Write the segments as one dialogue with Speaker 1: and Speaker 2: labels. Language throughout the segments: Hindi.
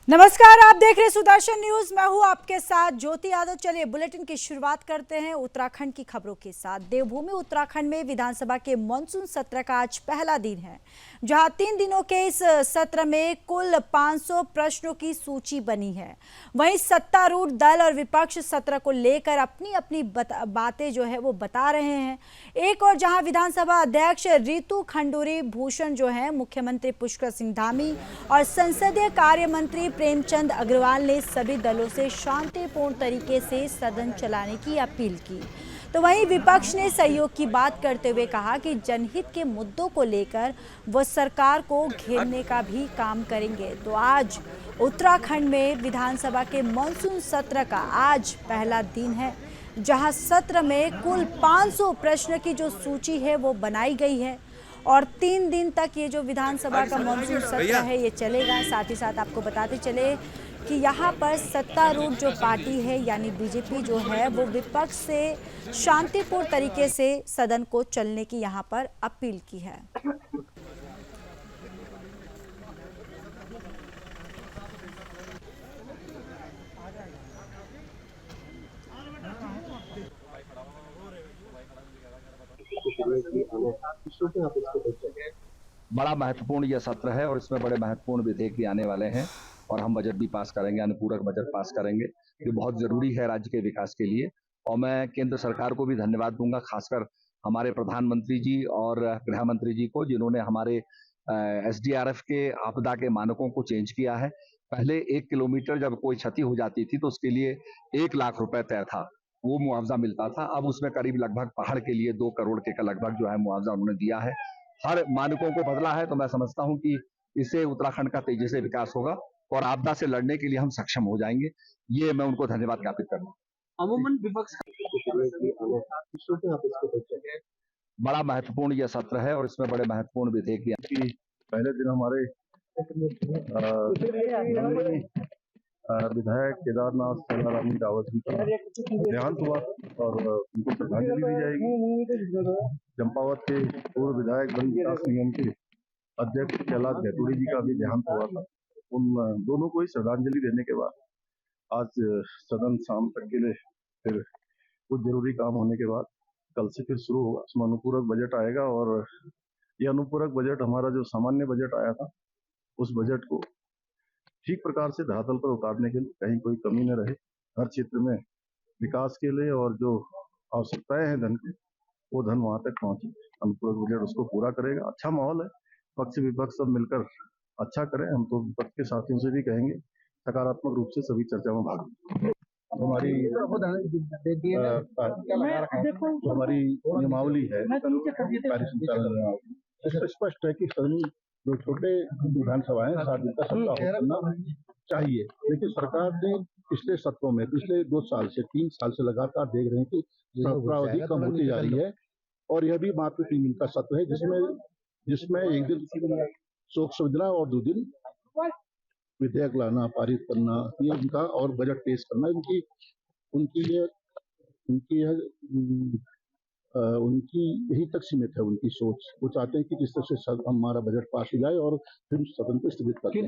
Speaker 1: नमस्कार, आप देख रहे हैं सुदर्शन न्यूज। मैं हूं आपके साथ ज्योति यादव। चलिए बुलेटिन की शुरुआत करते हैं उत्तराखंड की खबरों के साथ। देवभूमि उत्तराखंड में विधानसभा के मानसून सत्र का आज पहला दिन है, जहां 3 दिनों के इस सत्र में कुल 500 प्रश्नों की सूची बनी है। वहीं सत्तारूढ़ दल और विपक्ष सत्र को लेकर अपनी अपनी बातें जो है वो बता रहे हैं। एक और जहां विधानसभा अध्यक्ष रितु खंडूरी भूषण जो है, मुख्यमंत्री पुष्कर सिंह धामी और संसदीय कार्य मंत्री प्रेमचंद अग्रवाल ने सभी दलों से शांतिपूर्ण तरीके से सदन चलाने की अपील की। तो वहीं विपक्ष ने सहयोग की बात करते हुए कहा कि जनहित के मुद्दों को लेकर वो सरकार को घेरने का भी काम करेंगे। तो आज उत्तराखंड में विधानसभा के मानसून सत्र का आज पहला दिन है, जहां सत्र में कुल 500 प्रश्न की जो सूची है वो बनाई गई है और 3 दिन तक ये जो विधानसभा का मानसून सत्र है ये चलेगा। साथ ही साथ आपको बताते चले कि यहाँ पर सत्तारूढ़ जो पार्टी है यानी बीजेपी जो है वो विपक्ष से शांतिपूर्ण तरीके से सदन को चलने की यहाँ पर अपील की है।
Speaker 2: बड़ा महत्वपूर्ण यह सत्र है और इसमें बड़े महत्वपूर्ण विधेयक भी आने वाले हैं और हम बजट भी पास करेंगे, अनुपूरक बजट पास करेंगे। ये बहुत जरूरी है राज्य के विकास के लिए और मैं केंद्र सरकार को भी धन्यवाद दूंगा, खासकर हमारे प्रधानमंत्री जी और गृह मंत्री जी को, जिन्होंने हमारे एसडीआरएफ के आपदा के मानकों को चेंज किया है। पहले 1 किलोमीटर जब कोई क्षति हो जाती थी तो उसके लिए 1 लाख रुपए तय था, वो मुआवजा मिलता था। अब उसमें करीब लगभग पहाड़ के लिए 2 करोड़ के लगभग जो है मुआवजा उन्होंने दिया है। हर मानकों को बदला है, तो मैं समझता हूं कि इससे उत्तराखंड का तेजी से विकास होगा और आपदा से लड़ने के लिए हम सक्षम हो जाएंगे। ये मैं उनको धन्यवाद ज्ञापित करता हूँ। अमूमन विपक्ष बड़ा महत्वपूर्ण यह सत्र है और इसमें बड़े महत्वपूर्ण विधेयक भी पहले दिन हमारे विधायक केदारनाथ सेनाराम रावत जी का देहांत हुआ और उनको श्रद्धांजलि दी जाएगी। चंपावत के पूर्व विधायक वन विकास निगम के अध्यक्ष कैलाश गैतुड़ी जी का भी देहांत हुआ था। उन दोनों को ही श्रद्धांजलि देने के बाद आज सदन शाम तक के लिए फिर कुछ जरूरी काम होने के बाद कल से फिर शुरू होगा। उसमें अनुपूरक बजट आएगा और ये अनुपूरक बजट हमारा जो सामान्य बजट आया था उस बजट को ठीक प्रकार से धरातल पर उतारने के लिए कहीं कोई कमी न रहे, हर क्षेत्र में विकास के लिए और जो आवश्यकताएं हैं धन की वो धन वहां तक पहुंचे। अनुपूरक बजट उसको पूरा करेगा। अच्छा माहौल है, पक्ष विपक्ष सब मिलकर अच्छा करें। हम तो विपक्ष के साथियों से भी कहेंगे सकारात्मक रूप से सभी चर्चा में भाग लें। हमारी नियमावली है कार्य संचालन, इसमें स्पष्ट है कि सदन जो छोटे विधानसभा है 7 दिन का सप्ताह करना चाहिए। लेकिन सरकार ने पिछले सत्रों में पिछले 2 साल से 3 साल से लगातार देख रहे हैं कि सत्रावधि कम होती जा रही है और यह भी मात्र 3 दिन का सत्र है जिसमें एक दिन शोक संवेदना और 2 दिन विधेयक लाना, पारित करना, ये उनका और बजट पेश करना उनकी यही तक सीमित है। उनकी सोच, वो चाहते हैं कि किस तरह से हमारा बजट पास हो जाए और फिर सदन को स्थगित कर दें।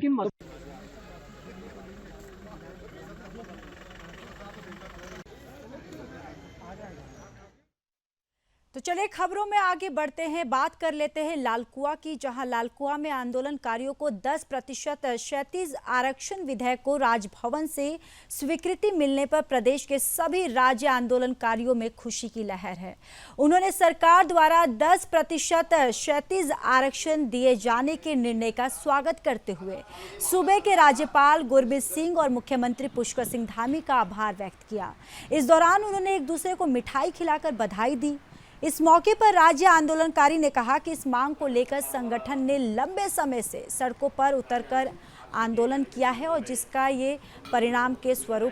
Speaker 1: तो चलिए खबरों में आगे बढ़ते हैं, बात कर लेते हैं लालकुआ की, जहां लालकुआ में आंदोलनकारियों को 10% क्षैतिज आरक्षण विधेयक को राजभवन से स्वीकृति मिलने पर प्रदेश के सभी राज्य आंदोलनकारियों में खुशी की लहर है। उन्होंने सरकार द्वारा 10% क्षैतिज आरक्षण दिए जाने के निर्णय का स्वागत करते हुए सूबे के राज्यपाल गुरमीत सिंह और मुख्यमंत्री पुष्कर सिंह धामी का आभार व्यक्त किया। इस दौरान उन्होंने एक दूसरे को मिठाई खिलाकर बधाई दी। इस मौके पर राज्य आंदोलनकारी ने कहा कि इस मांग को लेकर संगठन ने लंबे समय से सड़कों पर उतरकर आंदोलन किया है और जिसका ये परिणाम के स्वरूप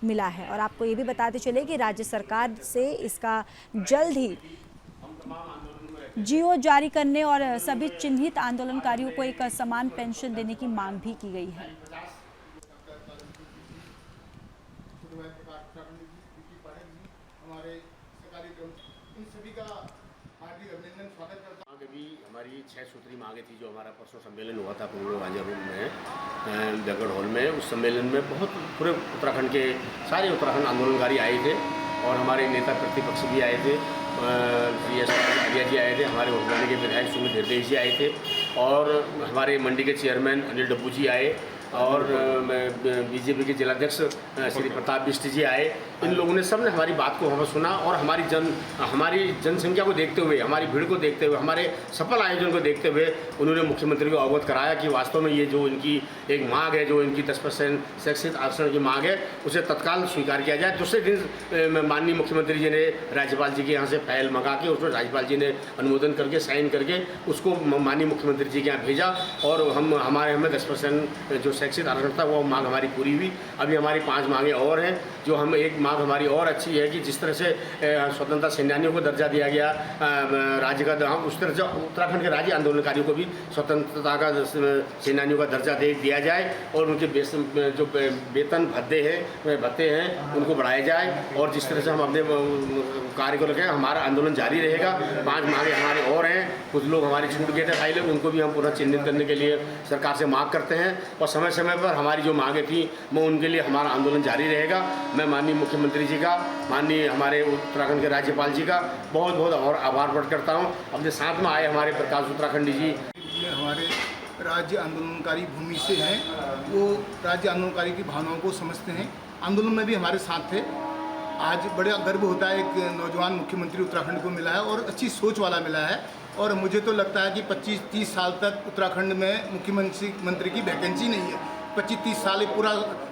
Speaker 1: मिला है। और आपको ये भी बताते चले कि राज्य सरकार से इसका जल्द ही जीओ जारी करने और सभी चिन्हित आंदोलनकारियों को एक समान पेंशन देने की मांग भी की गई है।
Speaker 3: हमारे सरकारी इन सभी का हार्दिक अभिनंदन स्वागत करता हूँ।
Speaker 4: अभी हमारी 6 सूत्री मांगे थी जो हमारा परसों सम्मेलन हुआ था पुंगड़ो राजापुर में जगड़ हॉल में। उस सम्मेलन में बहुत पूरे उत्तराखंड के सारे उत्तराखंड आंदोलनकारी आए थे और हमारे नेता प्रतिपक्ष भी आए थे, आर्या जी आए थे, हमारे उड़ाने के विधायक सुमित हृदय जी आए थे और हमारे मंडी के चेयरमैन अनिल डब्बू जी आए और बीजेपी के जिलाध्यक्ष श्री प्रताप बिष्ट जी आए। इन लोगों ने सब ने हमारी बात को हमें सुना और हमारी जनसंख्या को देखते हुए, हमारी भीड़ को देखते हुए, हमारे सफल आयोजन को देखते हुए उन्होंने मुख्यमंत्री को अवगत कराया कि वास्तव में ये जो इनकी एक मांग है, जो इनकी 10% शैक्षिक आरक्षण की मांग है, उसे तत्काल स्वीकार किया जाए। दूसरे दिन माननीय मुख्यमंत्री जी ने राज्यपाल जी के यहाँ से फाइल मंगा के उसमें राज्यपाल जी ने अनुमोदन करके साइन करके उसको माननीय मुख्यमंत्री जी के यहाँ भेजा और हमें 10% जो शैक्षिक आरक्षण था वो मांग हमारी पूरी हुई। अभी हमारी 5 मांगे और हैं। जो हम एक मांग हमारी और अच्छी है कि जिस तरह से स्वतंत्रता सेनानियों को दर्जा दिया गया राज्य का, उस तरह से उत्तराखंड के राज्य आंदोलनकारियों को भी स्वतंत्रता का सेनानियों का दर्जा दिया जाए और उनके जो वेतन भत्ते हैं उनको बढ़ाया जाए और जिस तरह से हम अपने कार्य को रखें। हमारा आंदोलन जारी रहेगा। 5 मांगे हमारे और हैं। कुछ लोग हमारे छूट गए थे फाइलें, उनको भी हम पुनः चिन्हित करने के लिए सरकार से मांग करते हैं और समय समय पर हमारी जो मांगे थी वो उनके लिए हमारा आंदोलन जारी रहेगा। मैं माननीय मुख्यमंत्री जी का, माननीय हमारे उत्तराखंड के राज्यपाल जी का बहुत बहुत और आभार प्रकट करता हूँ। अपने साथ में आए हमारे प्रकाश उत्तराखंडी जी
Speaker 3: हमारे राज्य आंदोलनकारी भूमि से हैं, वो राज्य आंदोलनकारी की भावनाओं को समझते हैं, आंदोलन में भी हमारे साथ थे। आज बड़ा गर्व होता है, एक नौजवान मुख्यमंत्री उत्तराखंड को मिला है और अच्छी सोच वाला मिला है और मुझे तो लगता है कि 25-30 साल तक उत्तराखंड में मुख्यमंत्री की वैकेंसी नहीं है। 25-30 साल पूरा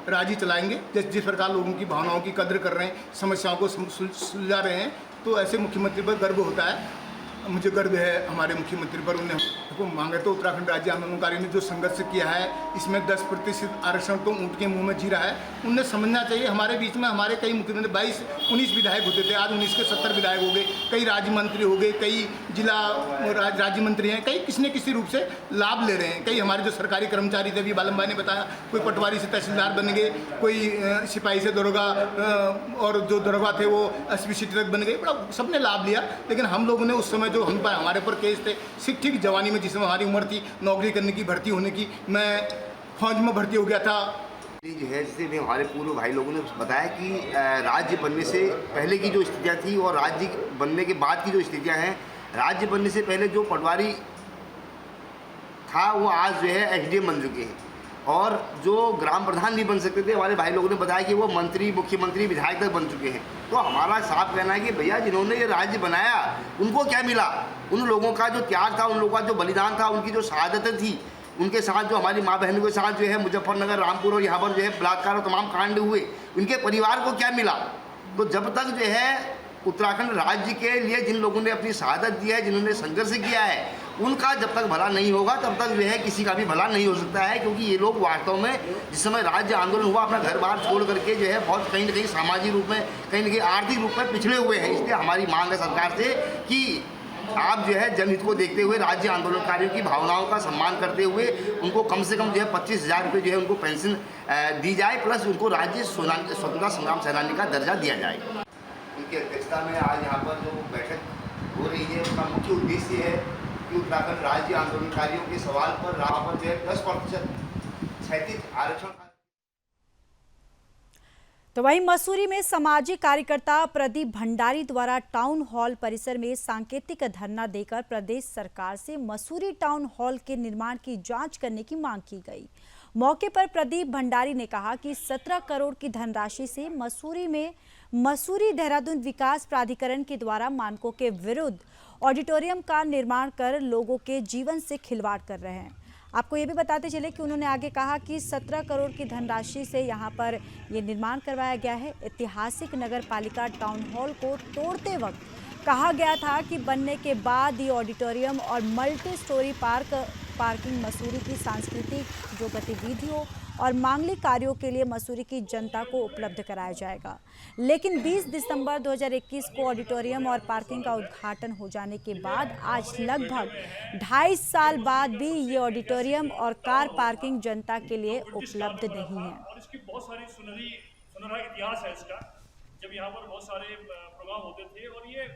Speaker 3: राज्य चलाएंगे जिस प्रकार लोगों की भावनाओं की कद्र कर रहे हैं, समस्याओं को सुलझा रहे हैं, तो ऐसे मुख्यमंत्री पर गर्व होता है। मुझे गर्व है हमारे मुख्यमंत्री पर। उन्हें को मांगे तो उत्तराखंड राज्य आंदोलनकारी ने जो संघर्ष किया है, इसमें 10% आरक्षण तो ऊँट के मुंह में जी रहा है। उन्हें समझना चाहिए हमारे बीच में हमारे कई मुख्यमंत्री 22-19 विधायक होते थे, आज 19 के 70 विधायक हो गए, कई राज्य मंत्री हो गए, कई जिला राज्य मंत्री हैं, कई किसी न किसी रूप से लाभ ले रहे हैं। कई हमारे जो सरकारी कर्मचारी थे, अभी बालम भाई ने बताया, कोई पटवारी से तहसीलदार बन गए, कोई सिपाही से दरोगा और जो दरोगा थे वो एसपी तक बन गए, बड़ा सबने लाभ लिया। लेकिन हम लोगों ने उस समय जो हमारे पर केस थे, ठीक जवानी में जिस समय हमारी उम्र थी नौकरी करने की, भर्ती होने की, मैं फौज में भर्ती हो गया था।
Speaker 5: जो है जैसे भी हमारे पूर्व भाई लोगों ने बताया कि राज्य बनने से पहले की जो स्थितियाँ थी और राज्य बनने के बाद की जो स्थितियाँ हैं, राज्य बनने से पहले जो पटवारी था वो आज जो है एसडीएम बन चुके हैं और जो ग्राम प्रधान नहीं बन सकते थे, हमारे भाई लोगों ने बताया कि वो मंत्री, मुख्यमंत्री, विधायक तक बन चुके हैं। तो हमारा साफ कहना है कि भैया जिन्होंने ये राज्य बनाया उनको क्या मिला? उन लोगों का जो त्याग था, उन लोगों का जो बलिदान था, उनकी जो शहादतें थी, उनके साथ जो हमारी माँ बहनों के साथ जो है मुजफ्फरनगर, रामपुर और यहाँ पर जो है बलात्कार और तमाम कांड हुए, उनके परिवार को क्या मिला? तो जब तक जो है उत्तराखंड राज्य के लिए जिन लोगों ने अपनी शहादत दी है, जिन्होंने संघर्ष किया है, उनका जब तक भला नहीं होगा तब तक जो है किसी का भी भला नहीं हो सकता है। क्योंकि ये लोग वास्तव में जिस समय राज्य आंदोलन हुआ अपना घर बार छोड़ करके जो है बहुत कहीं ना कहीं सामाजिक रूप में, कहीं ना कहीं आर्थिक रूप में पिछड़े हुए हैं। इसलिए हमारी मांग है सरकार से कि आप जो है जनहित को देखते हुए राज्य आंदोलनकारियों की भावनाओं का सम्मान करते हुए उनको कम से कम जो है 25,000 रुपये जो है उनको पेंशन दी जाए, प्लस उनको राज्य स्वतंत्रता संग्राम सेनानी का दर्जा दिया जाए। उनकी अध्यक्षता में आज यहाँ पर जो बैठक हो रही है उसका मुख्य उद्देश्य है कि उत्तराखंड राज्य आंदोलनकारियों के सवाल पर यहाँ पर जो है 10% क्षैतिज आरक्षण।
Speaker 1: तो वहीं मसूरी में सामाजिक कार्यकर्ता प्रदीप भंडारी द्वारा टाउन हॉल परिसर में सांकेतिक धरना देकर प्रदेश सरकार से मसूरी टाउन हॉल के निर्माण की जांच करने की मांग की गई। मौके पर प्रदीप भंडारी ने कहा कि 17 करोड़ की धनराशि से मसूरी देहरादून विकास प्राधिकरण के द्वारा मानकों के विरुद्ध ऑडिटोरियम का निर्माण कर लोगों के जीवन से खिलवाड़ कर रहे हैं। आपको ये भी बताते चले कि उन्होंने आगे कहा कि 17 करोड़ की धनराशि से यहाँ पर ये निर्माण करवाया गया है। ऐतिहासिक नगर पालिका टाउन हॉल को तोड़ते वक्त कहा गया था कि बनने के बाद ये ऑडिटोरियम और मल्टी स्टोरी पार्किंग मसूरी की सांस्कृतिक जो गतिविधियों और मांगलिक कार्यों के लिए मसूरी की जनता को उपलब्ध कराया जाएगा। लेकिन 20 दिसंबर 2021 को ऑडिटोरियम और पार्किंग का उद्घाटन हो जाने के बाद आज लगभग 2.5 साल बाद भी ये ऑडिटोरियम और कार पार्किंग जनता के लिए उपलब्ध नहीं है।
Speaker 6: और इसकी बहुत सारी सुनहरा इतिहास है इसका। जब यहाँ पर बहुत सारे प्रोग्राम होते थे और ये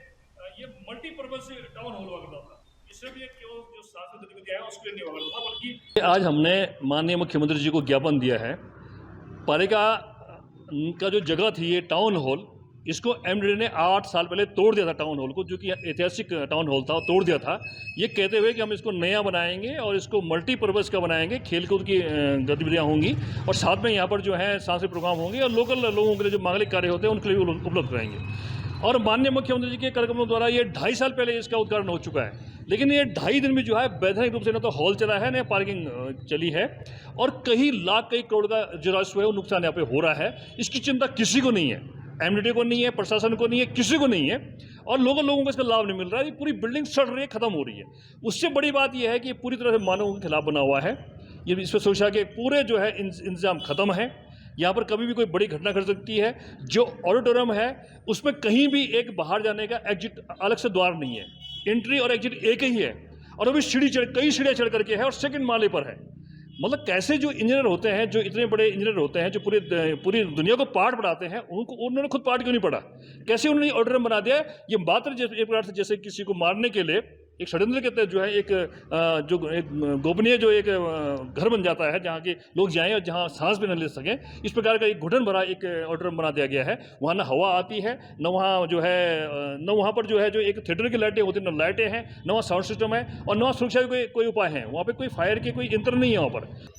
Speaker 6: ये मल्टीपर्पज टाउन हॉल हुआ करता था, इसमें भी केवल जो सांस्कृतिक गतिविधियां हैं उसके लिए नहीं हुआ करता था, बल्कि
Speaker 7: आज हमने माननीय मुख्यमंत्री जी को ज्ञापन दिया है। पालिका का जो जगह थी ये टाउन हॉल, इसको एमडीडी ने 8 साल पहले तोड़ दिया था टाउन हॉल को, जो कि ऐतिहासिक टाउन हॉल था, तोड़ दिया था, ये कहते हुए कि हम इसको नया बनाएंगे और इसको मल्टीपर्पज़ का बनाएंगे, खेलकूद की गतिविधियाँ होंगी और साथ में यहाँ पर जो है सांस्कृतिक प्रोग्राम होंगे और लोकल लोगों के लिए जो मांगलिक कार्य होते हैं उनके लिए भी उपलब्ध रहेंगे। और माननीय मुख्यमंत्री जी के कार्यक्रमों द्वारा ये 2.5 साल पहले इसका उद्घाटन हो चुका है, लेकिन ये 2.5 दिन में जो है वैधानिक रूप से न तो हॉल चला है न पार्किंग चली है और कई लाख कई करोड़ का जो राजस्व है वो नुकसान यहाँ पे हो रहा है। इसकी चिंता किसी को नहीं है, एमडीडी को नहीं है, प्रशासन को नहीं है, किसी को नहीं है और लोगों को इसका लाभ नहीं मिल रहा है। ये पूरी बिल्डिंग सड़ रही है, खत्म हो रही है। उससे बड़ी बात यह है कि ये पूरी तरह से मानवों के खिलाफ बना हुआ है। ये इस पर सुरक्षा के पूरे जो है इंतजाम खत्म है। यहाँ पर कभी भी कोई बड़ी घटना घट सकती है। जो ऑडिटोरियम है उसमें कहीं भी एक बाहर जाने का एग्जिट अलग से द्वार नहीं है, एंट्री और एग्जिट एक ही है और वो भी कई सीढ़ियाँ चढ़ करके है और सेकंड माले पर है। मतलब कैसे जो इंजीनियर होते हैं, जो इतने बड़े इंजीनियर होते हैं, जो पूरी दुनिया को पार्ट पढ़ाते हैं, उन्होंने खुद पार्ट क्यों नहीं पढ़ा? कैसे उन्होंने ऑडिटोरियम बना दिया? ये मात्र एक प्रकार से जैसे किसी को मारने के लिए एक षड्यंत्र के तहत जो है एक गोपनीय जो एक घर बन जाता है जहाँ के लोग जाएं और जहाँ सांस भी न ले सकें, इस प्रकार का एक घुटन भरा एक ऑडिटोरियम बना दिया गया है। वहाँ ना हवा आती है, न वहाँ जो है न वहाँ पर जो है जो एक थिएटर की लाइटें होती हैं, न लाइटें हैं, न वहाँ साउंड सिस्टम है और न वहाँ सुरक्षा के कोई उपाय हैं। वहाँ पर कोई फायर के कोई यंत्र नहीं है वहाँ पर।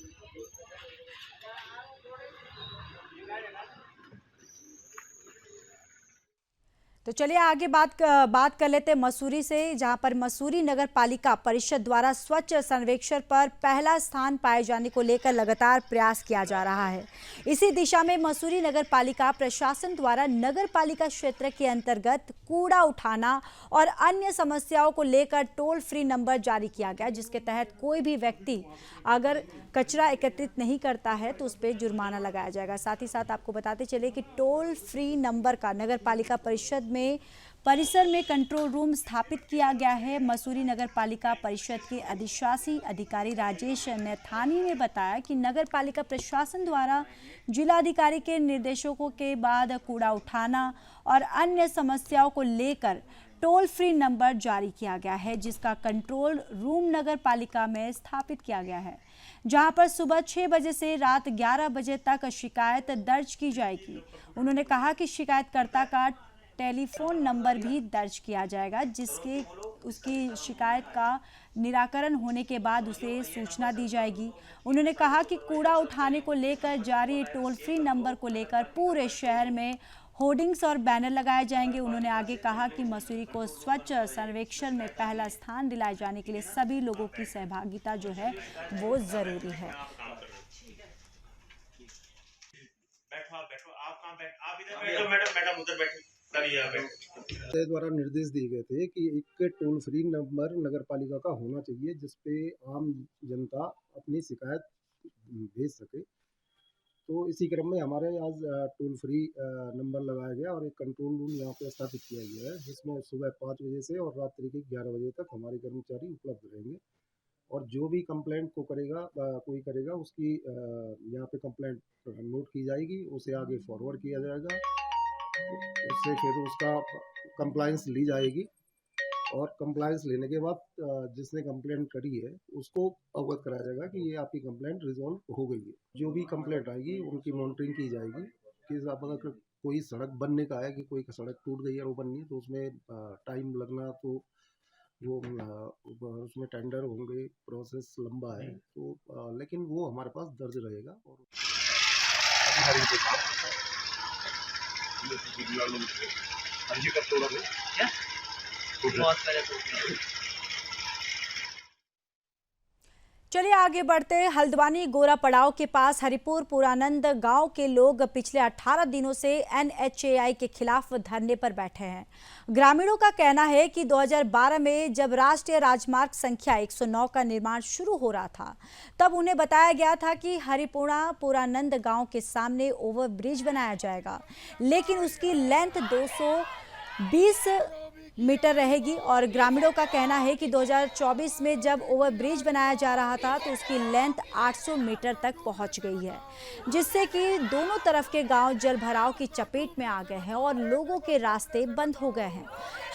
Speaker 1: तो चलिए आगे बात कर लेते हैं मसूरी से, जहां पर मसूरी नगर पालिका परिषद द्वारा स्वच्छ सर्वेक्षण पर पहला स्थान पाए जाने को लेकर लगातार प्रयास किया जा रहा है। इसी दिशा में मसूरी नगर पालिका प्रशासन द्वारा नगर पालिका क्षेत्र के अंतर्गत कूड़ा उठाना और अन्य समस्याओं को लेकर टोल फ्री नंबर जारी किया गया, जिसके तहत कोई भी व्यक्ति अगर कचरा एकत्रित नहीं करता है तो उस पर जुर्माना लगाया जाएगा। साथ ही साथ आपको बताते चले कि टोल फ्री नंबर का नगर पालिका परिषद में परिसर में कंट्रोल रूम स्थापित किया गया है। मसूरी नगर पालिका परिषद के अधिशासी अधिकारी राजेश नैथानी ने बताया कि नगर पालिका प्रशासन द्वारा जिलाधिकारी के निर्देशों के बाद कूड़ा उठाना और अन्य समस्याओं को लेकर टोल फ्री नंबर जारी किया गया है, जिसका कंट्रोल रूम नगर पालिका में स्थापित किया गया है, जहां पर सुबह 6 बजे से रात 11 बजे तक शिकायत दर्ज की जाएगी। उन्होंने कहा कि शिकायतकर्ता का टेलीफोन नंबर भी दर्ज किया जाएगा, जिसके उसकी शिकायत का निराकरण होने के बाद उसे सूचना दी जाएगी। उन्होंने कहा कि कूड़ा उठाने को लेकर जारी टोल फ्री नंबर को लेकर पूरे शहर में होर्डिंग्स और बैनर लगाए जाएंगे। उन्होंने आगे कहा कि मसूरी को स्वच्छ सर्वेक्षण में पहला स्थान दिलाए जाने के लिए सभी लोगों की सहभागिता जो है वो जरूरी है।
Speaker 8: द्वारा निर्देश दिए गए थे कि एक टोल फ्री नंबर नगर पालिका का होना चाहिए, जिसपे आम जनता अपनी शिकायत भेज सके। तो इसी क्रम में हमारे आज टोल फ्री नंबर लगाया गया और एक कंट्रोल रूम यहाँ पे स्थापित किया गया है, जिसमें सुबह 5 बजे से और रात्रि के 11 बजे तक हमारे कर्मचारी उपलब्ध रहेंगे और जो भी कंप्लेंट कोई करेगा उसकी यहाँ पे कंप्लेंट नोट की जाएगी, उसे आगे फॉरवर्ड किया जाएगा, उससे फिर उसका कंप्लायंस ली जाएगी और कंप्लायंस लेने के बाद जिसने कंप्लेंट करी है उसको अवगत कराया जाएगा कि ये आपकी कंप्लेंट रिजॉल्व हो गई है। जो भी कंप्लेंट आएगी उनकी मॉनिटरिंग की जाएगी कि अगर कोई सड़क बनने का है कि कोई सड़क टूट गई है वो बननी है तो उसमें टाइम लगना, तो वो उसमें टेंडर होंगे, प्रोसेस लंबा है, तो लेकिन वो हमारे पास दर्ज रहेगा। और
Speaker 1: चलिए आगे बढ़ते हैं। हल्द्वानी गोरा पड़ाव के पास हरिपुर पुरानंद गांव के लोग पिछले 18 दिनों से NHAI के खिलाफ धरने पर बैठे हैं। ग्रामीणों का कहना है कि 2012 में जब राष्ट्रीय राजमार्ग संख्या 109 का निर्माण शुरू हो रहा था, तब उन्हें बताया गया था कि हरिपुरा पुरानंद गांव के सामने ओवरब्रिज बनाया जाएगा, लेकिन उसकी लेंथ 220 मीटर रहेगी और ग्रामीणों का कहना है कि 2024 में जब ओवरब्रिज बनाया जा रहा था तो उसकी लेंथ 800 मीटर तक पहुंच गई है, जिससे कि दोनों तरफ के गांव जलभराव की चपेट में आ गए हैं और लोगों के रास्ते बंद हो गए हैं।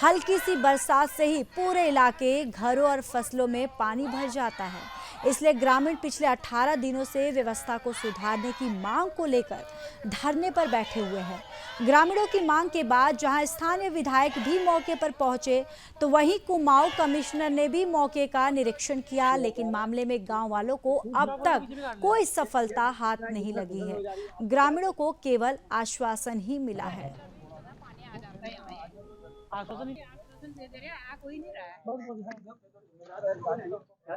Speaker 1: हल्की सी बरसात से ही पूरे इलाके, घरों और फसलों में पानी भर जाता है। इसलिए ग्रामीण पिछले 18 दिनों से व्यवस्था को सुधारने की मांग को लेकर धरने पर बैठे हुए हैं। ग्रामीणों की मांग के बाद जहां स्थानीय विधायक भी मौके पर पहुंचे तो वहीं कुमाऊं कमिश्नर ने भी मौके का निरीक्षण किया, लेकिन मामले में गांव वालों को अब तक कोई सफलता हाथ नहीं लगी है। ग्रामीणों को केवल आश्वासन ही मिला है।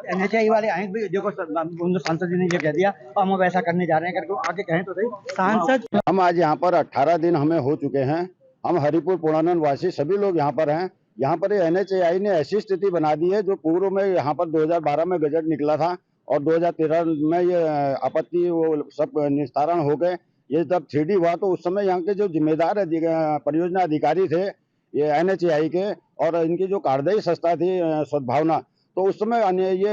Speaker 9: NHI वाले आएंगे, देखो सांसद जी ने ये कह दिया और हम वैसा करने जा रहे हैं करके आगे कहें तो सही। सांसद
Speaker 10: हम आज यहाँ पर 18 दिन हमें हो चुके हैं। हम हरिपुर पुरानन वासी सभी लोग यहाँ पर हैं। यहाँ पर NHI ने ऐसी स्थिति बना दी है जो पूर्व में यहाँ पर 2012 में गजट निकला था और 2013 में ये आपत्ति वो सब निस्तारण हो गए। ये जब 3D हुआ तो उस समय यहाँ के जो जिम्मेदार परियोजना अधिकारी थे ये NHI के और इनकी जो कार्यदायी संस्था थी सद्भावना, तो उस समय ये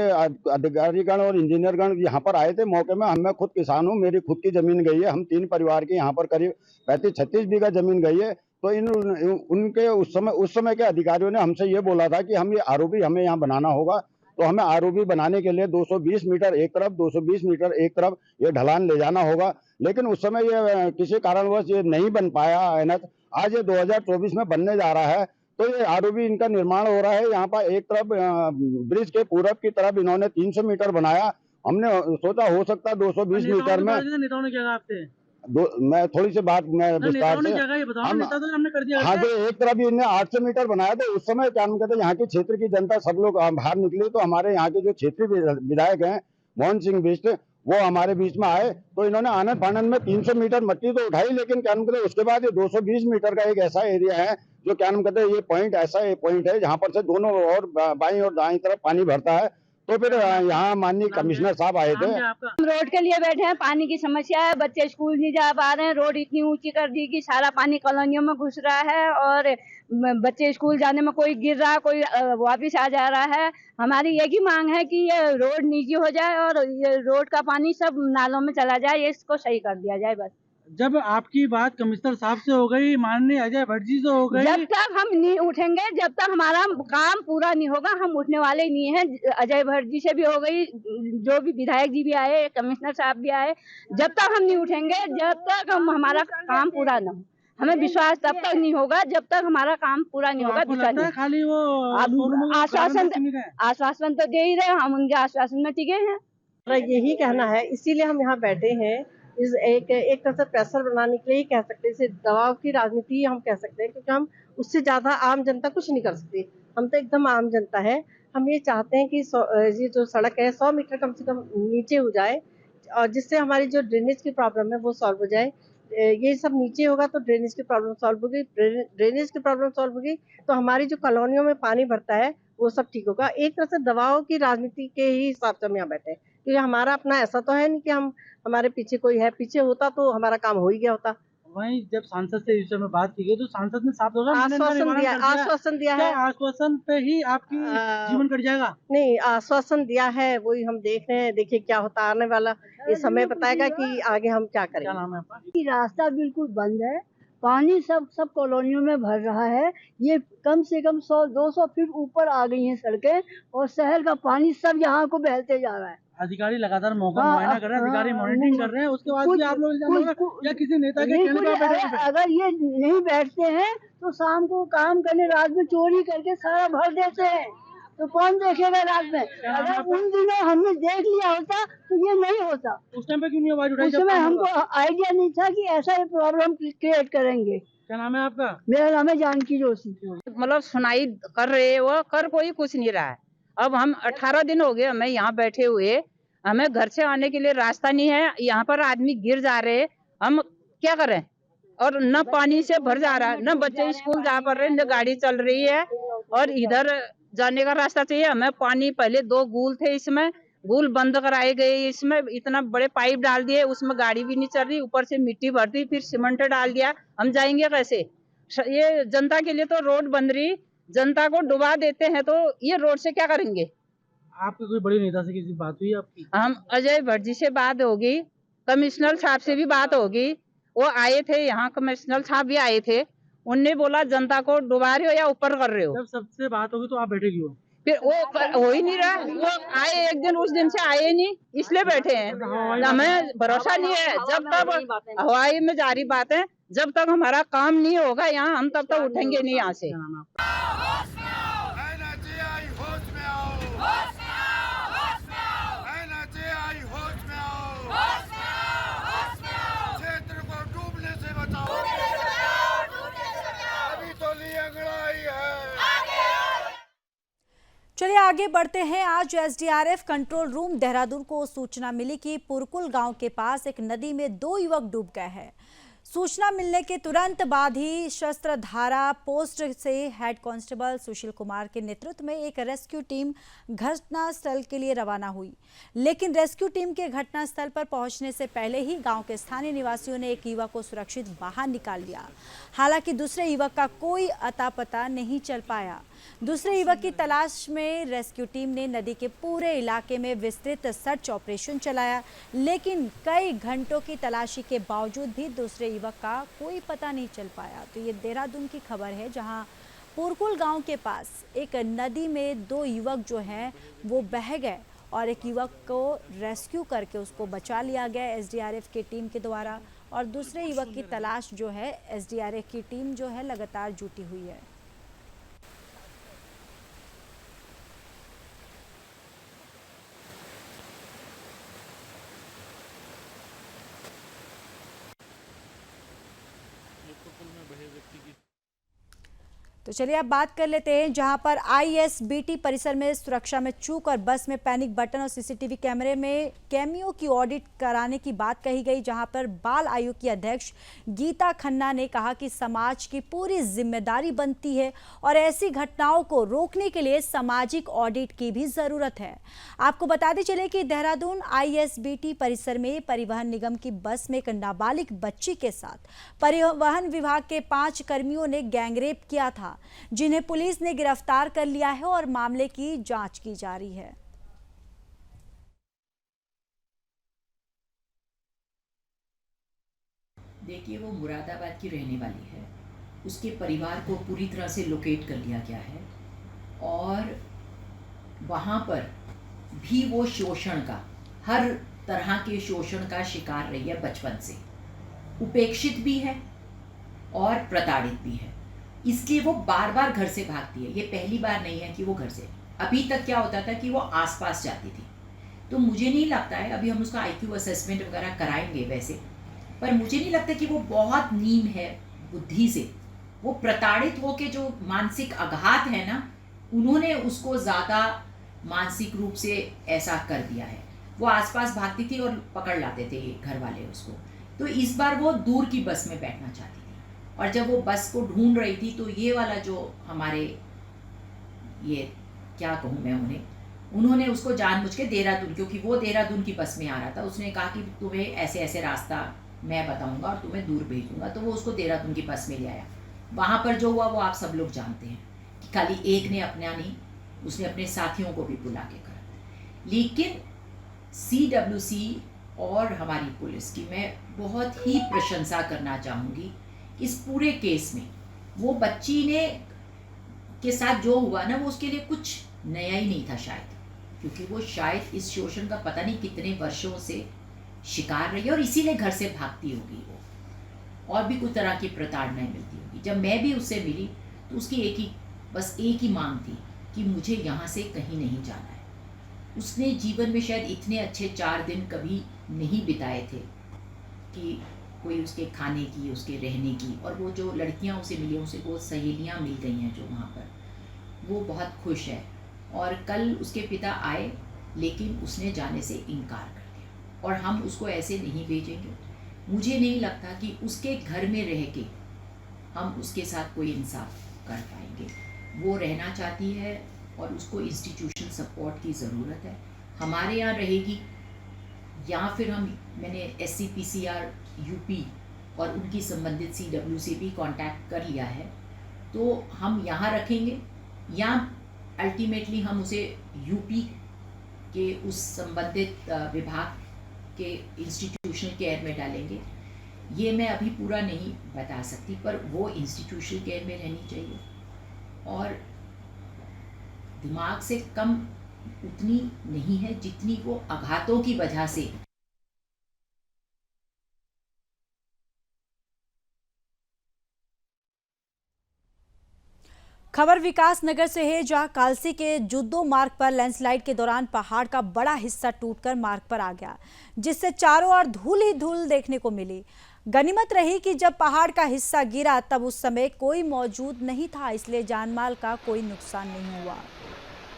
Speaker 10: अधिकारीगण और इंजीनियरगण यहाँ पर आए थे मौके में। मैं खुद किसान हूँ, मेरी खुद की जमीन गई है। हम 3 परिवार की यहाँ पर करीब 35-36 बीघा जमीन गई है। तो उनके उस समय के अधिकारियों ने हमसे ये बोला था कि हम ये ROB हमें यहाँ बनाना होगा। तो हमें ROB बनाने के लिए 220 मीटर एक तरफ, 220 मीटर एक तरफ ये ढलान ले जाना होगा। लेकिन उस समय ये किसी कारणवश ये नहीं बन पाया। आज ये 2024 में बनने जा रहा है। तो ये ROB इनका निर्माण हो रहा है। यहाँ पर एक तरफ ब्रिज के पूरब की तरफ इन्होंने 300 मीटर बनाया। हमने सोचा हो सकता है 220 मीटर में
Speaker 9: नेताओं ने क्या आपसे
Speaker 10: मैं थोड़ी सी बात मैं विस्तार से हाँ तो एक तरफ इन्हें 800 मीटर बनाया। तो उस समय क्या हम कहते हैं यहाँ के क्षेत्र की जनता सब लोग बाहर निकले। तो हमारे यहाँ के जो क्षेत्रीय विधायक हैं मोहन सिंह बिष्ट, वो हमारे बीच में आए। तो इन्होंने आनंद फानंद में 300 मीटर मट्टी तो उठाई, लेकिन क्या कहते हैं उसके बाद ये 220 मीटर का एक ऐसा एरिया है जो क्या कहते हैं ये पॉइंट ऐसा पॉइंट है जहाँ पर से दोनों और बाईं और दाईं तरफ पानी भरता है। तो फिर यहाँ माननीय कमिश्नर साहब आए थे।
Speaker 11: हम रोड के लिए बैठे हैं, पानी की समस्या है, बच्चे स्कूल नहीं जा पा रहे हैं। रोड इतनी ऊंची कर दी कि सारा पानी कॉलोनियों में घुस रहा है और बच्चे स्कूल जाने में कोई गिर रहा, कोई वापिस आ जा रहा है। हमारी एक ही मांग है कि ये रोड नीची हो जाए और ये रोड का पानी सब नालों में चला जाए, ये इसको सही कर दिया जाए बस।
Speaker 9: जब आपकी बात कमिश्नर साहब से हो गई, माननीय अजय भट्ट जी से हो गई,
Speaker 11: जब तक हम नहीं उठेंगे, जब तक हमारा काम पूरा नहीं होगा, हम उठने वाले ही नहीं हैं। अजय भट्ट जी से भी हो गई, जो भी विधायक जी भी आए, कमिश्नर साहब भी आए, जब तक हम नहीं उठेंगे, जब तक हमारा काम पूरा न हो, हमें विश्वास तब तक नहीं होगा जब तक हमारा काम पूरा नहीं होगा।
Speaker 9: खाली वो
Speaker 11: आश्वासन तो दे ही रहे, हम उनके आश्वासन में टिके हैं।
Speaker 12: यही कहना है, इसीलिए हम यहाँ बैठे हैं। इस एक तरह से प्रेशर बनाने के लिए ही कह सकते हैं, इसे दबाव की राजनीति हम कह सकते हैं, क्योंकि हम उससे ज्यादा आम जनता कुछ नहीं कर सकती। हम तो एकदम आम जनता है। हम ये चाहते हैं कि ये जो सड़क है 100 मीटर कम से कम नीचे हो जाए और जिससे हमारी जो ड्रेनेज की प्रॉब्लम है वो सॉल्व हो जाए। ये सब नीचे होगा तो ड्रेनेज की प्रॉब्लम सॉल्व होगी, ड्रेनेज की प्रॉब्लम सॉल्व होगी तो हमारी जो कॉलोनियों में पानी भरता है वो सब ठीक होगा। एक तरह से दबाव की राजनीति के ही हिसाब से हम यहाँ बैठे हैं, क्योंकि हमारा अपना ऐसा तो है नहीं कि हमारे पीछे कोई है। पीछे होता तो हमारा काम हो ही गया होता।
Speaker 9: वहीं जब सांसद से इस विषय में बात की गई तो सांसद ने साफ
Speaker 12: आश्वासन दिया है।
Speaker 9: आश्वासन पे ही आपकी जीवन कट जाएगा?
Speaker 12: नहीं, आश्वासन दिया है, वही हम देख रहे हैं। देखिए क्या होता, आने वाला ये समय बताएगा कि आगे हम क्या करें।
Speaker 9: क्या नाम है आपका?
Speaker 11: रास्ता बिल्कुल बंद है, पानी सब कॉलोनियों में भर रहा है। ये कम से कम 100-200 फीट ऊपर आ गई हैं सड़कें और शहर का पानी सब यहाँ को बहते जा रहा है।
Speaker 9: अधिकारी लगातार मौका मुआयना कर रहे हैं, अधिकारी मॉनिटरिंग कर रहे हैं, उसके बाद भी आप लोग या किसी नेता के कहने पर
Speaker 11: अगर ये नहीं बैठते हैं तो शाम को काम करने, रात में चोरी करके सारा भर देते हैं, तो कौन देखेगा रात में? अगर उन दिनों हमने देख लिया होता तो ये नहीं होता।
Speaker 9: उस टाइम पे क्यों नहीं आवाज उठाई?
Speaker 11: उस समय हमको आइडिया नहीं था कि ऐसा प्रॉब्लम क्रिएट करेंगे।
Speaker 9: क्या नाम है आपका?
Speaker 11: मेरा नाम है जानकी जोशी।
Speaker 13: मतलब सुनाई कर रहे हैं, वो कर कोई कुछ नहीं रहा है। अब हम 18 दिन हो गए हमें यहाँ बैठे हुए, हमें घर से आने के लिए रास्ता नहीं है। यहाँ पर आदमी गिर जा रहे हैं, हम क्या करें? और न पानी से भर जा रहा है, न बच्चे स्कूल जा पा रहे हैं, न गाड़ी चल रही है और इधर जाने का रास्ता चाहिए हमें। पानी पहले 2 गूल थे, इसमें गूल बंद कराए गए, इसमें इतना बड़े पाइप डाल दिए, उसमें गाड़ी भी नहीं चल रही, ऊपर से मिट्टी भरती, फिर सीमेंट डाल दिया, हम जाएंगे कैसे? ये जनता के लिए तो रोड बन रही, जनता को डुबा देते हैं तो ये रोड से क्या करेंगे।
Speaker 9: आपकी कोई बड़ी नेता से किसी बात हुई आपकी?
Speaker 13: हम अजय भट्ट जी से बात होगी, कमिश्नर साहब से भी बात होगी, वो आए थे यहाँ, कमिश्नर साहब भी आए थे, उनने बोला जनता को डुबा रहे हो या ऊपर कर रहे हो।
Speaker 9: जब सबसे बात होगी तो आप बैठे क्यों?
Speaker 13: फिर वो हो ही नहीं रहा, वो आए एक दिन, उस दिन से आए नहीं, इसलिए बैठे हैं। हमें भरोसा नहीं है, जब तक हवाई में जारी बात है, जब तक हमारा काम नहीं होगा यहाँ, हम तब तक उठेंगे नहीं यहाँ से।
Speaker 1: चलिए आगे बढ़ते हैं। आज एसडीआरएफ कंट्रोल रूम देहरादून को सूचना मिली कि पुरकुल गांव के पास एक नदी में 2 युवक डूब गए हैं। सूचना मिलने के तुरंत बाद ही शस्त्रधारा पोस्ट से हेड कांस्टेबल सुशील कुमार के नेतृत्व में एक रेस्क्यू टीम घटनास्थल के लिए रवाना हुई, लेकिन रेस्क्यू टीम के घटनास्थल पर पहुंचने से पहले ही गांव के स्थानीय निवासियों ने एक युवक को सुरक्षित बाहर निकाल लिया। हालांकि दूसरे युवक का कोई अता पता नहीं चल पाया। दूसरे युवक की तलाश में रेस्क्यू टीम ने नदी के पूरे इलाके में विस्तृत सर्च ऑपरेशन चलाया, लेकिन कई घंटों की तलाशी के बावजूद भी दूसरे युवक का कोई पता नहीं चल पाया। तो ये देहरादून की खबर है, जहां पुरकुल गांव के पास एक नदी में 2 युवक जो हैं वो बह गए और एक युवक को रेस्क्यू करके उसको बचा लिया गया एसडीआरएफ की टीम के द्वारा, और दूसरे युवक की तलाश जो है एसडीआरएफ की टीम जो है लगातार जुटी हुई है। तो चलिए अब बात कर लेते हैं, जहां पर आईएसबीटी परिसर में सुरक्षा में चूक और बस में पैनिक बटन और सीसीटीवी कैमरे में कैमियों की ऑडिट कराने की बात कही गई, जहां पर बाल आयोग की अध्यक्ष गीता खन्ना ने कहा कि समाज की पूरी जिम्मेदारी बनती है और ऐसी घटनाओं को रोकने के लिए सामाजिक ऑडिट की भी जरूरत है। आपको बताते चले कि देहरादून आईएसबीटी परिसर में परिवहन निगम की बस में एक नाबालिग बच्ची के साथ परिवहन विभाग के 5 कर्मियों ने गैंगरेप किया था, जिन्हें पुलिस ने गिरफ्तार कर लिया है और मामले की जांच की जा रही है।
Speaker 14: देखिए, वो मुरादाबाद की रहने वाली है, उसके परिवार को पूरी तरह से लोकेट कर लिया गया है और वहाँ पर भी वो शोषण का, हर तरह के शोषण का शिकार रही है बचपन से, उपेक्षित भी है और प्रताड़ित भी है, इसलिए वो बार बार घर से भागती है। ये पहली बार नहीं है कि वो घर से, अभी तक क्या होता था कि वो आसपास जाती थी। तो मुझे नहीं लगता है, अभी हम उसका आईक्यू असेसमेंट वगैरह कराएंगे वैसे, पर मुझे नहीं लगता कि वो बहुत नीम है बुद्धि से। वो प्रताड़ित होके जो मानसिक आघात है ना, उन्होंने उसको ज़्यादा मानसिक रूप से ऐसा कर दिया है। वो आसपास भागती थी और पकड़ लाते थे घर वाले उसको। तो इस बार वो दूर की बस में बैठना चाहती थी, और जब वो बस को ढूंढ रही थी तो ये वाला जो हमारे, ये क्या कहूँ मैं उन्हें, उन्होंने उसको जानबूझ के देहरादून, क्योंकि वो देहरादून की बस में आ रहा था, उसने कहा कि तुम्हें ऐसे ऐसे रास्ता मैं बताऊंगा और तुम्हें दूर भेज दूंगा। तो वो उसको देहरादून की बस में ले आया। वहाँ पर जो हुआ वो आप सब लोग जानते हैं कि खाली एक ने अपना नहीं, उसने अपने साथियों को भी बुला के करा। लेकिन CWC और हमारी पुलिस की मैं बहुत ही प्रशंसा करना चाहूँगी इस पूरे केस में। वो बच्ची ने के साथ जो हुआ ना, वो उसके लिए कुछ नया ही नहीं था शायद, क्योंकि वो शायद इस शोषण का पता नहीं कितने वर्षों से शिकार रही है और इसीलिए घर से भागती होगी वो, और भी कुछ तरह की प्रताड़नाएं मिलती होगी। जब मैं भी उससे मिली तो उसकी बस एक ही मांग थी कि मुझे यहाँ से कहीं नहीं जाना है। उसने जीवन में शायद इतने अच्छे 4 दिन कभी नहीं बिताए थे कि कोई उसके खाने की, उसके रहने की, और वो जो लड़कियाँ उसे मिली, उसे वो सहेलियाँ मिल गई हैं जो वहाँ पर, वो बहुत खुश है। और कल उसके पिता आए, लेकिन उसने जाने से इनकार कर दिया और हम उसको ऐसे नहीं भेजेंगे। मुझे नहीं लगता कि उसके घर में रह के हम उसके साथ कोई इंसाफ कर पाएंगे। वो रहना चाहती है और उसको इंस्टीट्यूशनल सपोर्ट की ज़रूरत है। हमारे यहाँ रहेगी या फिर मैंने SCPCR UP और उनकी संबंधित CWC भी कांटेक्ट कर लिया है, तो हम यहाँ रखेंगे या अल्टीमेटली हम उसे यूपी के उस संबंधित विभाग के इंस्टीट्यूशनल केयर में डालेंगे, ये मैं अभी पूरा नहीं बता सकती, पर वो इंस्टीट्यूशनल केयर में रहनी चाहिए। और दिमाग से कम उतनी नहीं है जितनी वो आघातों की वजह से।
Speaker 1: खबर विकास नगर से है, जहां कालसी के जुद्दो मार्ग पर लैंडस्लाइड के दौरान पहाड़ का बड़ा हिस्सा टूटकर मार्ग पर आ गया, जिससे चारों ओर धूल ही धूल देखने को मिली। गनीमत रही कि जब पहाड़ का हिस्सा गिरा तब उस समय कोई मौजूद नहीं था, इसलिए जानमाल का कोई नुकसान नहीं हुआ।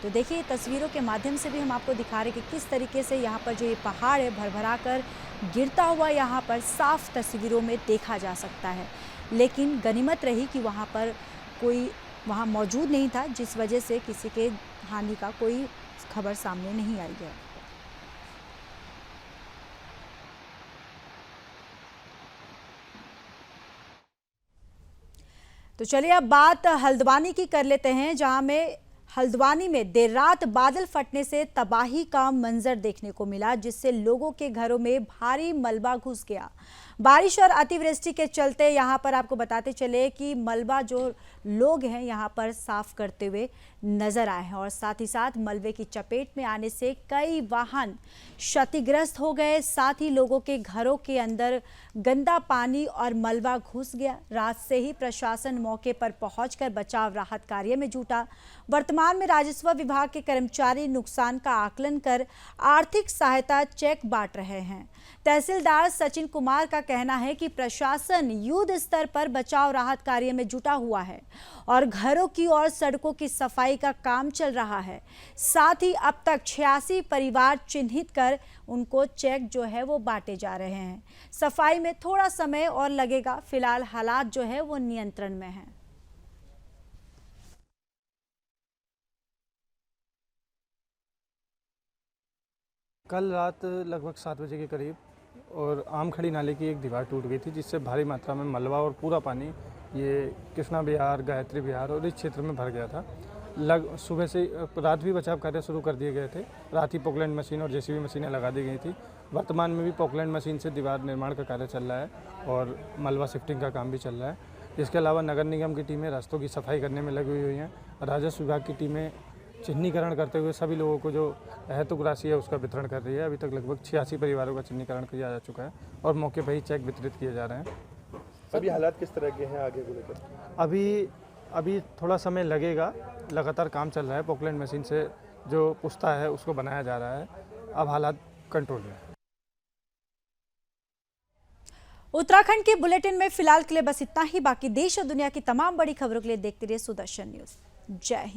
Speaker 1: तो देखिए, तस्वीरों के माध्यम से भी हम आपको दिखा रहे हैं कि किस तरीके से यहाँ पर जो ये पहाड़ है भरभरा कर गिरता हुआ यहाँ पर साफ तस्वीरों में देखा जा सकता है। लेकिन गनीमत रही कि वहाँ पर कोई वहाँ मौजूद नहीं था, जिस वजह से किसी के हानि का कोई खबर सामने नहीं आई है। तो चलिए अब बात हल्द्वानी की कर लेते हैं, जहां हल्द्वानी में देर रात बादल फटने से तबाही का मंजर देखने को मिला, जिससे लोगों के घरों में भारी मलबा घुस गया। बारिश और अतिवृष्टि के चलते यहां पर आपको बताते चले कि मलबा जो लोग हैं यहां पर साफ करते हुए नजर आए हैं, और साथ ही साथ मलबे की चपेट में आने से कई वाहन क्षतिग्रस्त हो गए। साथ ही लोगों के घरों के अंदर गंदा पानी और मलबा घुस गया। रात से ही प्रशासन मौके पर पहुंचकर बचाव राहत कार्य में जुटा। वर्तमान में राजस्व विभाग के कर्मचारी नुकसान का आकलन कर आर्थिक सहायता चेक बांट रहे हैं। तहसीलदार सचिन कुमार का कहना है कि प्रशासन युद्ध स्तर पर बचाव राहत कार्य में जुटा हुआ है और घरों की और सड़कों की सफाई का काम चल रहा है। साथ ही अब तक 86 परिवार चिन्हित कर उनको चेक जो है वो बांटे जा रहे हैं। सफाई में थोड़ा समय और लगेगा, फिलहाल हालात जो है वो नियंत्रण में है।
Speaker 15: कल रात लगभग 7 बजे के करीब और आमखड़ी नाले की एक दीवार टूट गई थी, जिससे भारी मात्रा में मलबा और पूरा पानी ये कृष्णा विहार, गायत्री विहार और इस क्षेत्र में भर गया था। सुबह से रात भी बचाव कार्य शुरू कर दिए गए थे। रात ही पोकलैंड मशीन और जेसीबी मशीनें लगा दी गई थी। वर्तमान में भी पोकलैंड मशीन से दीवार निर्माण का कार्य चल रहा है और मलबा शिफ्टिंग का काम भी चल रहा है। इसके अलावा नगर निगम की टीमें रास्तों की सफाई करने में लगी हुई हैं। राजस्व विभाग की टीमें चिन्हीकरण करते हुए सभी लोगों को जो अहेतुक राशि है उसका वितरण कर रही है। अभी तक लगभग 86 परिवारों का चिन्हीकरण किया जा चुका है और मौके पर ही चेक वितरित किए जा रहे हैं।
Speaker 16: अभी हालात किस तरह के हैं आगे को लेकर?
Speaker 15: अभी थोड़ा समय लगेगा, लगातार काम चल रहा है। पोकलैंड मशीन से जो पुश्ता है उसको बनाया जा रहा है। अब हालात कंट्रोल में है।
Speaker 1: उत्तराखंड के बुलेटिन में फिलहाल के लिए बस इतना ही। बाकी देश और दुनिया की तमाम बड़ी खबरों के लिए देखते रहिए सुदर्शन न्यूज। जय हिंद।